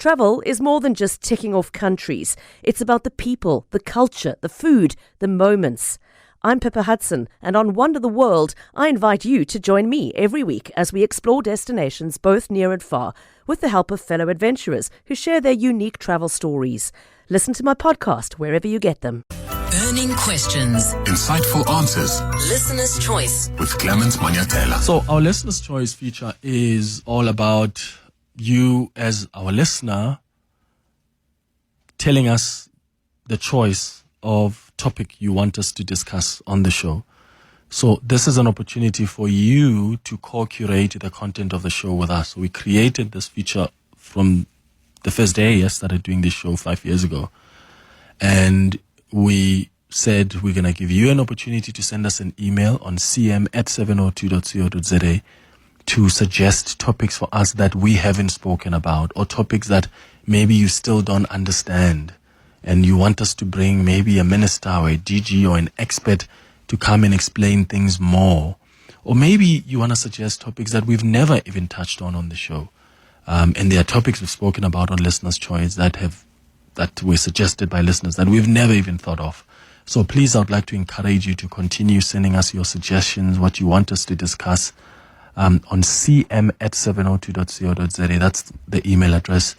Travel is more than just ticking off countries. It's about the people, the culture, the food, the moments. I'm Pippa Hudson, and on Wonder the World, I invite you to join me every week as we explore destinations both near and far, with the help of fellow adventurers who share their unique travel stories. Listen to my podcast wherever you get them. Burning questions. Insightful answers. Listener's Choice. With Clement Manyathela. So our Listener's Choice feature is all about you as our listener telling us the choice of topic you want us to discuss on the show. So this is an opportunity for you to co-curate the content of the show with us. We created this feature from the first day I started doing this show 5 years ago. And we said we're going to give you an opportunity to send us an email on cm@702.co.za to suggest topics for us that we haven't spoken about, or topics that maybe you still don't understand and you want us to bring maybe a minister or a DG or an expert to come and explain things more. Or maybe you want to suggest topics that we've never even touched on the show. And there are topics we've spoken about on Listener's Choice that were suggested by listeners that we've never even thought of. So please, I'd like to encourage you to continue sending us your suggestions, what you want us to discuss, on cm@702.co.za. That's the email address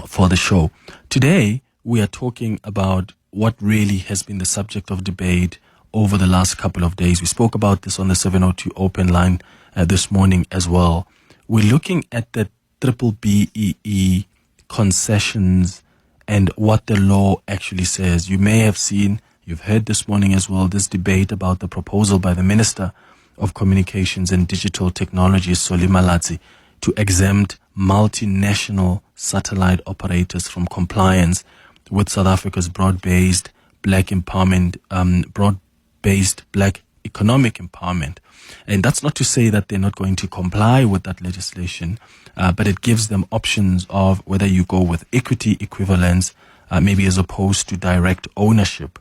for the show. Today, we are talking about what really has been the subject of debate over the last couple of days. We spoke about this on the 702 open line this morning as well. We're looking at the BBBEE concessions and what the law actually says. You may have seen, you've heard this morning as well, this debate about the proposal by the Minister of Communications and Digital Technologies, Solimalatsi, to exempt multinational satellite operators from compliance with South Africa's broad-based black empowerment, broad-based black economic empowerment. And that's not to say that they're not going to comply with that legislation, but it gives them options of whether you go with equity equivalence, maybe as opposed to direct ownership.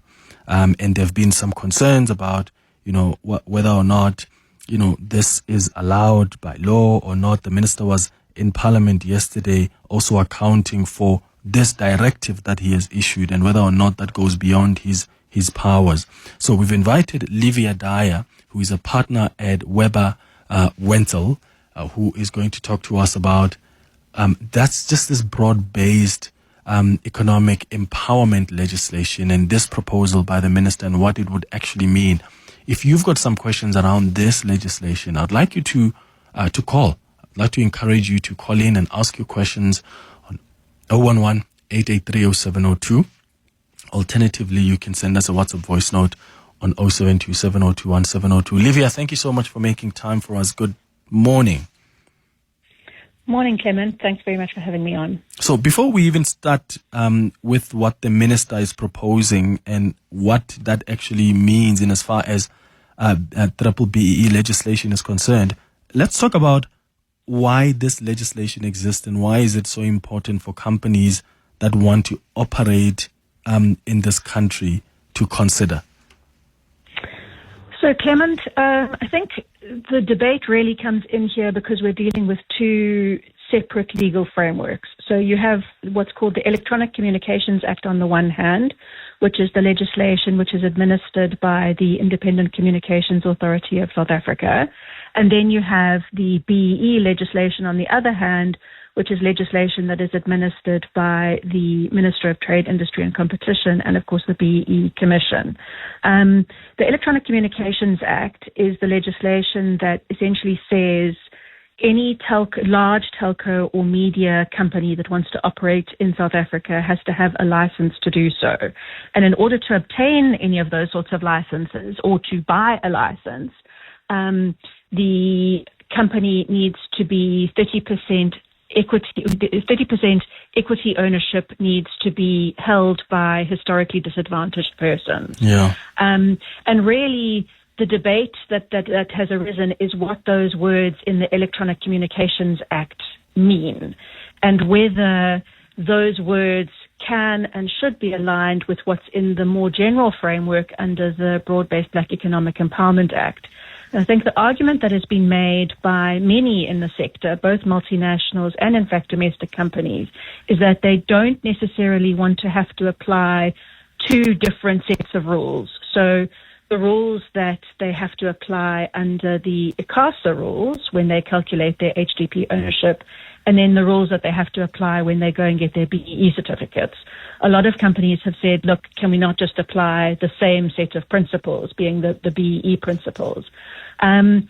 And there have been some concerns about, whether or not, this is allowed by law or not. The minister was in Parliament yesterday also accounting for this directive that he has issued and whether or not that goes beyond his powers. So we've invited Livia Dyer, who is a partner at Webber Wentzel, who is going to talk to us about that's just this broad-based economic empowerment legislation and this proposal by the minister and what it would actually mean. If you've got some questions around this legislation, I'd like you to call. I'd like to encourage you to call in and ask your questions on 011-883-0702. Alternatively, you can send us a WhatsApp voice note on 072-702-1702. Livia, thank you so much for making time for us. Good morning. Morning, Clement. Thanks very much for having me on. So before we even start with what the minister is proposing and what that actually means in as far as BBBEE legislation is concerned, let's talk about why this legislation exists and why is it so important for companies that want to operate in this country to consider. So, Clement, I think the debate really comes in here because we're dealing with two separate legal frameworks. So you have what's called the Electronic Communications Act on the one hand, which is the legislation which is administered by the Independent Communications Authority of South Africa. And then you have the BEE legislation on the other hand, which is legislation that is administered by the Minister of Trade, Industry and Competition and, of course, the BEE Commission. The Electronic Communications Act is the legislation that essentially says any large telco or media company that wants to operate in South Africa has to have a license to do so. And in order to obtain any of those sorts of licenses or to buy a license, the company needs to be 30% equity ownership needs to be held by historically disadvantaged persons. Yeah. And really, the debate that has arisen is what those words in the Electronic Communications Act mean, and whether those words can and should be aligned with what's in the more general framework under the Broad-Based Black Economic Empowerment Act. I think the argument that has been made by many in the sector, both multinationals and in fact domestic companies, is that they don't necessarily want to have to apply two different sets of rules. So the rules that they have to apply under the ICASA rules when they calculate their HDP ownership, and then the rules that they have to apply when they go and get their BEE certificates. A lot of companies have said, look, can we not just apply the same set of principles, being the BEE principles? So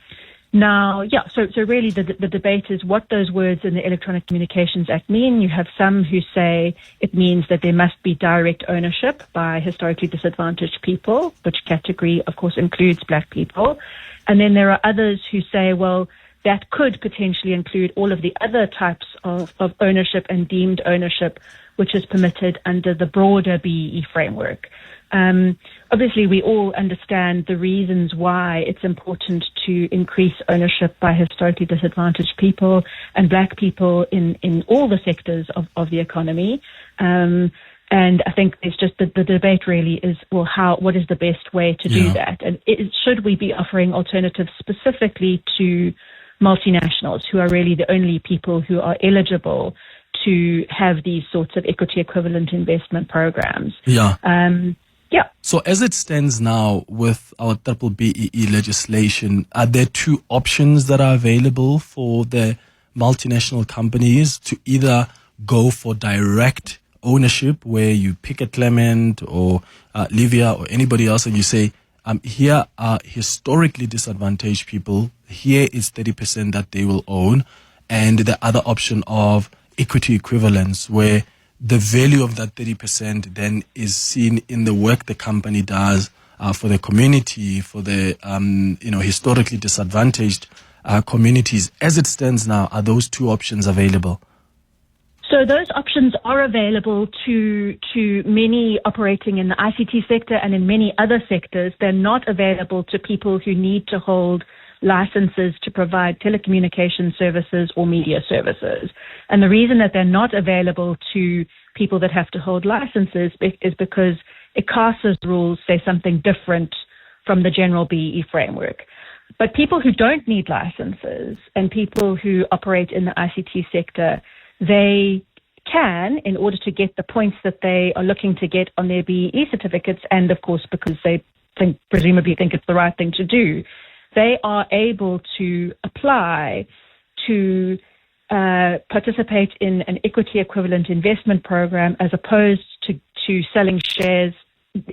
really the debate is what those words in the Electronic Communications Act mean. You have some who say it means that there must be direct ownership by historically disadvantaged people, which category, of course, includes black people. And then there are others who say, well, that could potentially include all of the other types of ownership and deemed ownership, which is permitted under the broader BEE framework. Obviously, we all understand the reasons why it's important to increase ownership by historically disadvantaged people and black people in all the sectors of the economy. And I think it's just the debate really is, well, what is the best way to do that? And should we be offering alternatives specifically to multinationals, who are really the only people who are eligible to have these sorts of equity equivalent investment programs? So as it stands now with our BBBEE legislation, are there two options that are available for the multinational companies to either go for direct ownership, where you pick a Clement or Livia or anybody else and you say, here are historically disadvantaged people, here is 30% that they will own, and the other option of equity equivalence, where the value of that 30% then is seen in the work the company does for the community, for the historically disadvantaged communities. As it stands now, are those two options available? So those options are available to many operating in the ICT sector and in many other sectors. They're not available to people who need to hold licenses to provide telecommunication services or media services. And the reason that they're not available to people that have to hold licenses is because ICASA's rules say something different from the general BEE framework. But people who don't need licenses and people who operate in the ICT sector, they can, in order to get the points that they are looking to get on their BEE certificates, and of course because they presumably think it's the right thing to do, they are able to apply to participate in an equity equivalent investment program as opposed to selling shares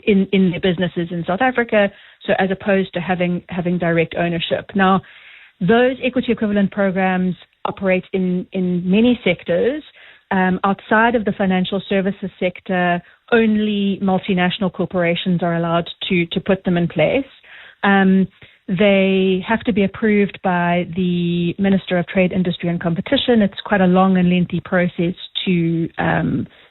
in their businesses in South Africa, so as opposed to having direct ownership. Now, those equity equivalent programs operate in many sectors. Outside of the financial services sector, only multinational corporations are allowed to put them in place. They have to be approved by the Minister of Trade, Industry and Competition. It's quite a long and lengthy process to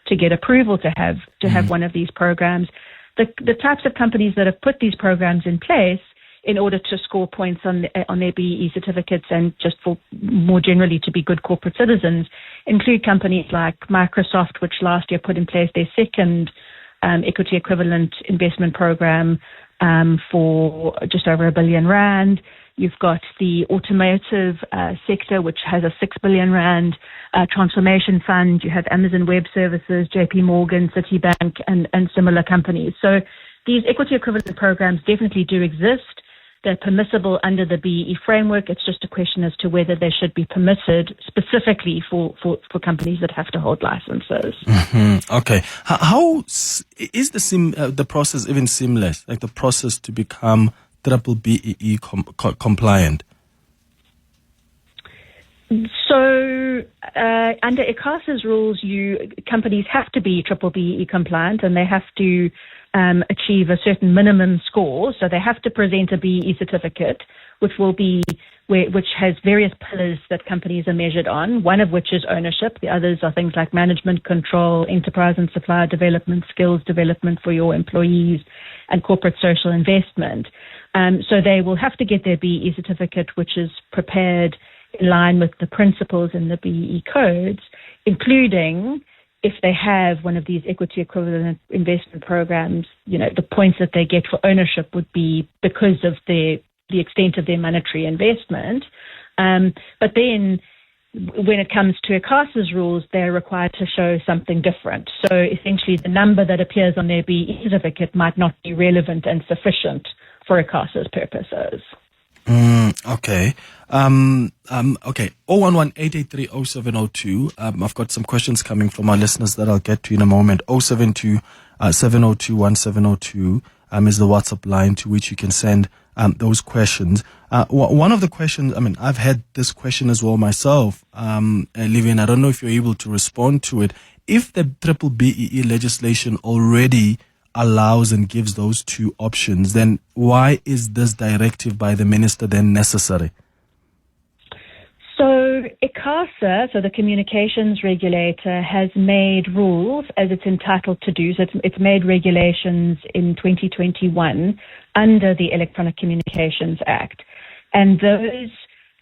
get approval to have one of these programs. The types of companies that have put these programs in place in order to score points on their BEE certificates and just for more generally to be good corporate citizens include companies like Microsoft, which last year put in place their second equity equivalent investment program for just over R1 billion. You've got the automotive sector, which has a R6 billion transformation fund. You have Amazon Web Services, JP Morgan, Citibank, and similar companies. So these equity equivalent programs definitely do exist. They're permissible under the BEE framework. It's just a question as to whether they should be permitted specifically for companies that have to hold licenses. Mm-hmm. Okay. How is the process even seamless, like the process to become BBBEE compliant? So under ICASA's rules, companies have to be BBBEE compliant, and they have to achieve a certain minimum score. So they have to present a BEE certificate, which has various pillars that companies are measured on, one of which is ownership. The others are things like management control, enterprise and supplier development, skills development for your employees, and corporate social investment. So they will have to get their BEE certificate, which is prepared in line with the principles in the BEE codes, including if they have one of these equity equivalent investment programs, the points that they get for ownership would be because of their the extent of their monetary investment. But then when it comes to ICASA's rules, they're required to show something different. So essentially the number that appears on their BE certificate might not be relevant and sufficient for ICASA's purposes. Okay. Okay. 011-883-0702. I've got some questions coming from our listeners that I'll get to in a moment. 072-702-1702 is the WhatsApp line to which you can send those questions. One of the questions, I've had this question as well myself, Livia, and I don't know if you're able to respond to it. If the BBBEE legislation already allows and gives those two options, then why is this directive by the minister then necessary? So ICASA, so the communications regulator, has made rules as it's entitled to do. So it's made regulations in 2021 under the Electronic Communications Act. And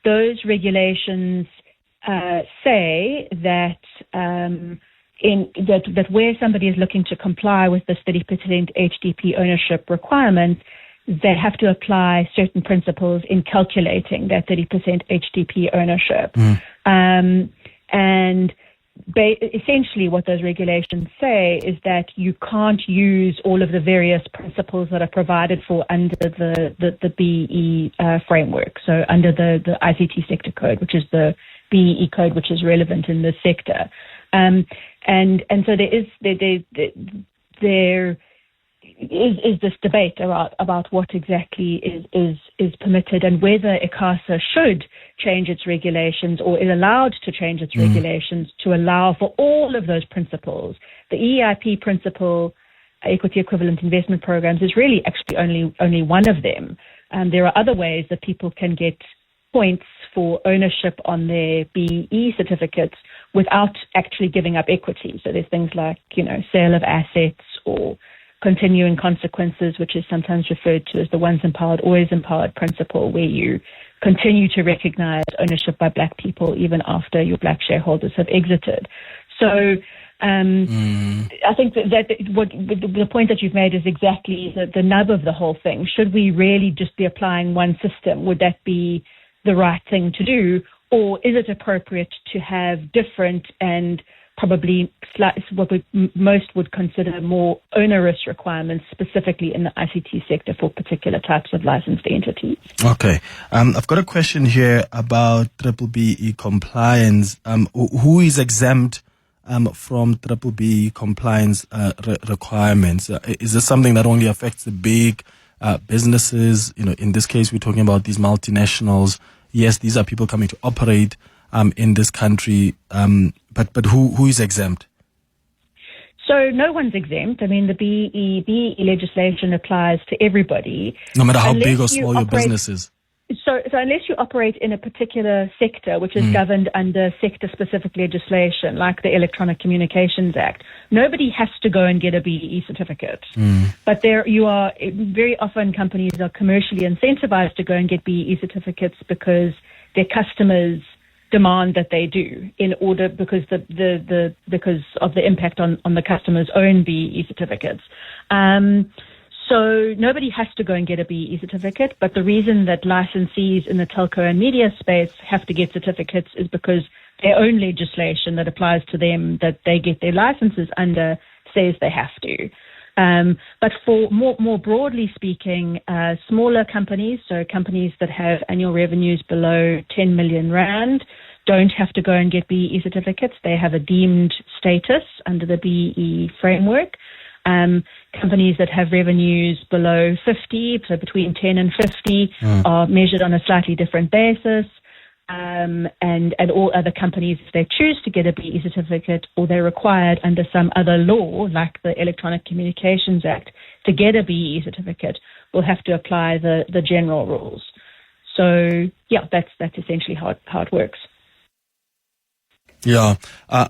those regulations say that that where somebody is looking to comply with this 30% HDP ownership requirement, they have to apply certain principles in calculating that 30% HDP ownership. And essentially what those regulations say is that you can't use all of the various principles that are provided for under the BE framework. So under the ICT sector code, which is the BEE code, which is relevant in this sector. And so there is this debate about what exactly is permitted and whether ICASA should change its regulations or is allowed to change its regulations to allow for all of those principles. The EIP principle, equity equivalent investment programs, is really actually only one of them. There are other ways that people can get points for ownership on their BE certificates without actually giving up equity. So there's things like, sale of assets or continuing consequences, which is sometimes referred to as the once empowered, always empowered principle, where you continue to recognize ownership by black people even after your black shareholders have exited. So I think that the point that you've made is exactly the nub of the whole thing. Should we really just be applying one system? Would that be the right thing to do? Or is it appropriate to have different and probably what most would consider more onerous requirements, specifically in the ICT sector for particular types of licensed entities? Okay. I've got a question here about BBBEE compliance. Who is exempt from BBBEE compliance requirements? Is this something that only affects the big businesses? In this case, we're talking about these multinationals. Yes, these are people coming to operate in this country, but who is exempt? So no one's exempt. The BBBEE legislation applies to everybody. No matter how big or small your business is. So unless you operate in a particular sector which is governed under sector-specific legislation, like the Electronic Communications Act, nobody has to go and get a BE certificate. But very often companies are commercially incentivized to go and get BE certificates because their customers demand that they do because of the impact on the customer's own BE certificates. So nobody has to go and get a BE certificate, but the reason that licensees in the telco and media space have to get certificates is because their own legislation that applies to them that they get their licenses under says they have to. But for more broadly speaking, smaller companies, so companies that have annual revenues below 10 million rand, don't have to go and get BE certificates. They have a deemed status under the BE framework. Companies that have revenues below 50, so between 10 and 50, are measured on a slightly different basis. And all other companies, if they choose to get a BE certificate or they're required under some other law, like the Electronic Communications Act, to get a BE certificate, will have to apply the general rules. So, that's essentially how it works. Yeah.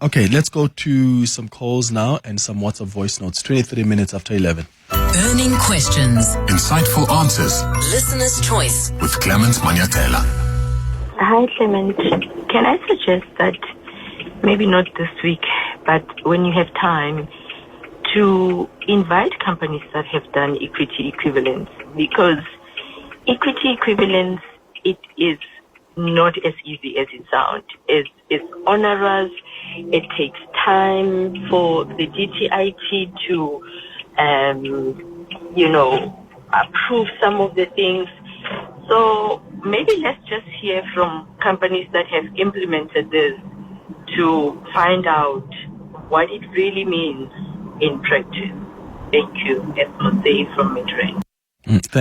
Okay, let's go to some calls now and some WhatsApp voice notes. 23 minutes after 11. Burning questions. Insightful answers. Listener's choice. With Clement Manyathela. Hi, Clement. Can I suggest that maybe not this week, but when you have time, to invite companies that have done equity equivalence? Because Equity equivalence, it is not as easy as it sounds. It's onerous. It takes time for the DTIT to, approve some of the things. So maybe let's just hear from companies that have implemented this to find out what it really means in practice. Thank you. That's Jose from Midrand.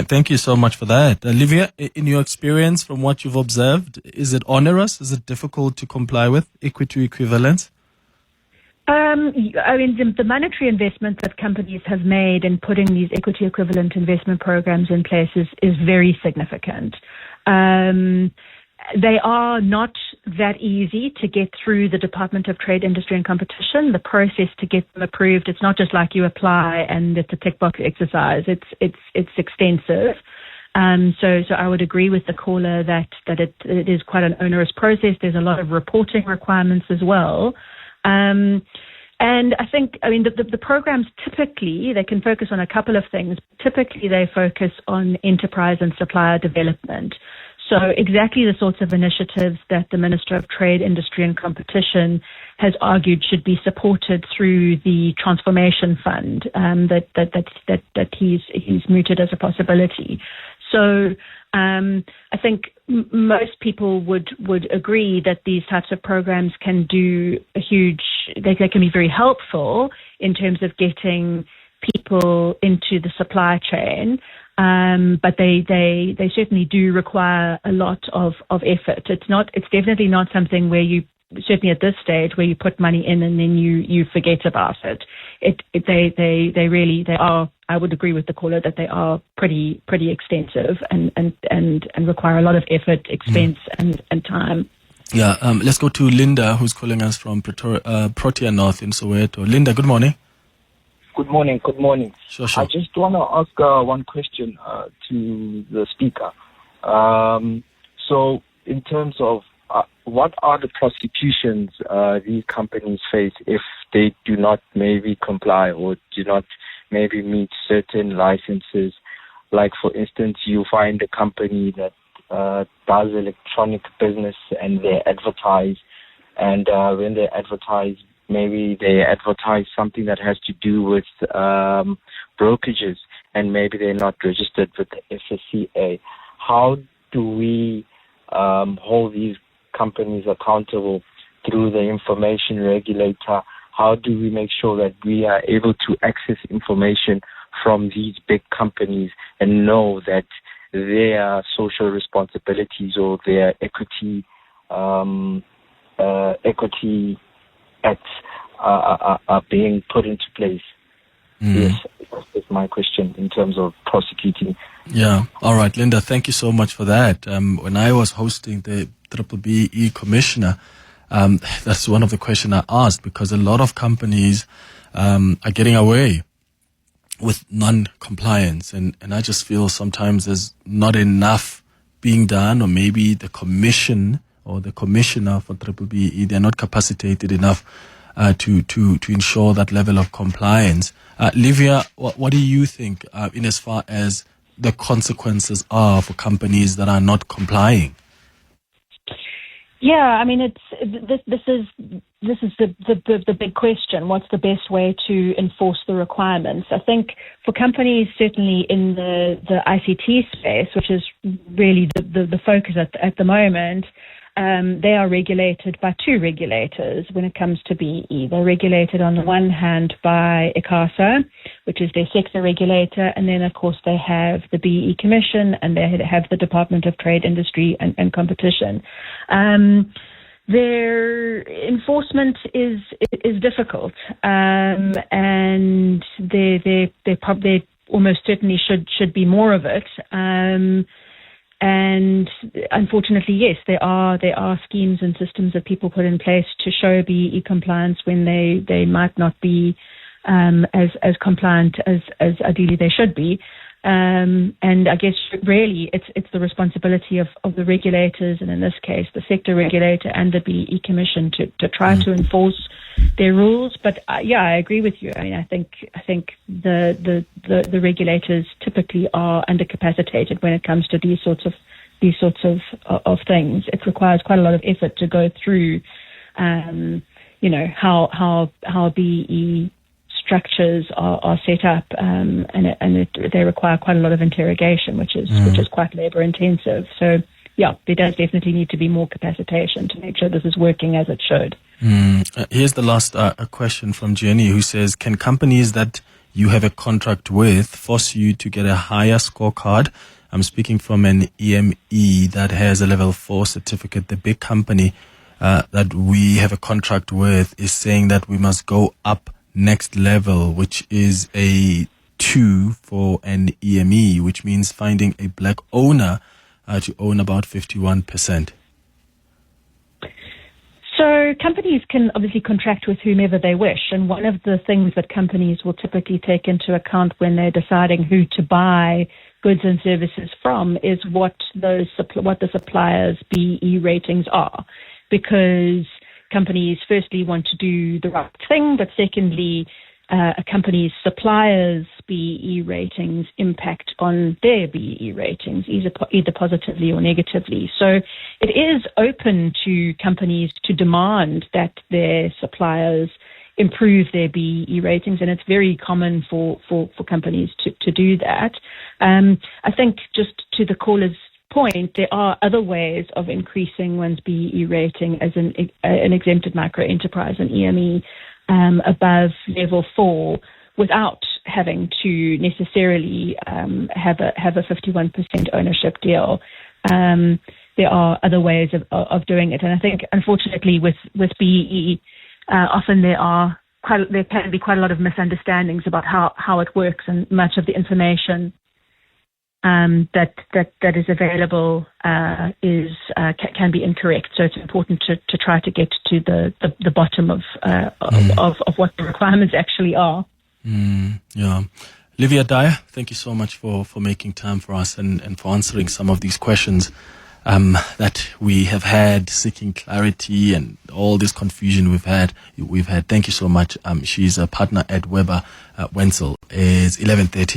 Thank you so much for that. Livia, in your experience, from what you've observed, is it onerous? Is it difficult to comply with equity equivalence? The monetary investment that companies have made in putting these equity equivalent investment programs in place is very significant. They are not that easy to get through the Department of Trade, Industry and Competition. The process to get them approved, it's not just like you apply and it's a tick box exercise. It's extensive. So I would agree with the caller that it is quite an onerous process. There's a lot of reporting requirements as well. And I think, the programs typically, they can focus on a couple of things. Typically, they focus on enterprise and supplier development. So exactly the sorts of initiatives that the Minister of Trade, Industry and Competition has argued should be supported through the Transformation Fund that he's mooted as a possibility. So I think most people would agree that these types of programs can do they can be very helpful in terms of getting people into the supply chain. But they certainly do require a lot of effort. It's definitely not something where you, certainly at this stage, where you put money in and then you forget about it. They really are. I would agree with the caller that they are pretty extensive and require a lot of effort, expense, and time. Yeah. Let's go to Linda, who's calling us from Protea North in Soweto. Linda, good morning. Good morning. Sure. I just want to ask one question to the speaker. So in terms of what are the prosecutions these companies face if they do not maybe comply or do not maybe meet certain licenses? Like, for instance, you find a company that does electronic business and they advertise, and when they advertise, maybe they advertise something that has to do with brokerages, and maybe they're not registered with the FSCA. How do we hold these companies accountable through the information regulator? How do we make sure that we are able to access information from these big companies and know that their social responsibilities or their equity acts are being put into place? Yes, that's my question in terms of prosecuting. Yeah. All right, Linda, thank you so much for that. When I was hosting the BBBEE commissioner, that's one of the questions I asked, because a lot of companies are getting away with non-compliance, and I just feel sometimes there's not enough being done, or maybe the commission or the commissioner for BBBEE, they're not capacitated enough to ensure that level of compliance. Livia, what do you think in as far as the consequences are for companies that are not complying? Yeah, I mean, this is the big question. What's the best way to enforce the requirements? I think for companies, certainly in the ICT space, which is really the focus at the moment, they are regulated by two regulators when it comes to BEE. They're regulated on the one hand by ICASA, which is their sector regulator, and then of course they have the BEE Commission, and they have the Department of Trade, Industry and Competition. Their enforcement is difficult, and there probably almost certainly should be more of it. And unfortunately, yes, there are schemes and systems that people put in place to show BEE compliance when they might not be as compliant as ideally they should be. And I guess really it's the responsibility of the regulators, and in this case the sector regulator and the BBEE Commission to try to enforce their rules. But I agree with you. I mean, I think the regulators typically are undercapacitated when it comes to these sorts of things. It requires quite a lot of effort to go through, how BBEE structures are set up, they require quite a lot of interrogation, which is quite labour intensive. So there does definitely need to be more capacitation to make sure this is working as it should. Here's the last question from Jenny, who says, can companies that you have a contract with force you to get a higher scorecard? I'm speaking from an EME that has a level 4 certificate. The big company that we have a contract with is saying that we must go up next level, which is a 2 for an EME, which means finding a black owner to own about 51%. So companies can obviously contract with whomever they wish, and one of the things that companies will typically take into account when they're deciding who to buy goods and services from is what the suppliers' BBEE ratings are, because companies firstly want to do the right thing, but secondly, a company's suppliers' BBEE ratings impact on their BBEE ratings, either positively or negatively. So it is open to companies to demand that their suppliers improve their BBEE ratings, and it's very common for companies to do that. I think just to the caller's point, there are other ways of increasing one's BBEE rating as an exempted micro enterprise, an EME, above level 4 without having to necessarily have a 51% ownership deal. There are other ways of doing it, and I think unfortunately with BBEE, often there can be quite a lot of misunderstandings about how it works, and much of the information that is available can be incorrect. So it's important to try to get to the bottom of what the requirements actually are. Livia Dyer, thank you so much for making time for us and for answering some of these questions that we have had, seeking clarity and all this confusion we've had. Thank you so much. She's a partner at Webber Wentzel. It's 11:30.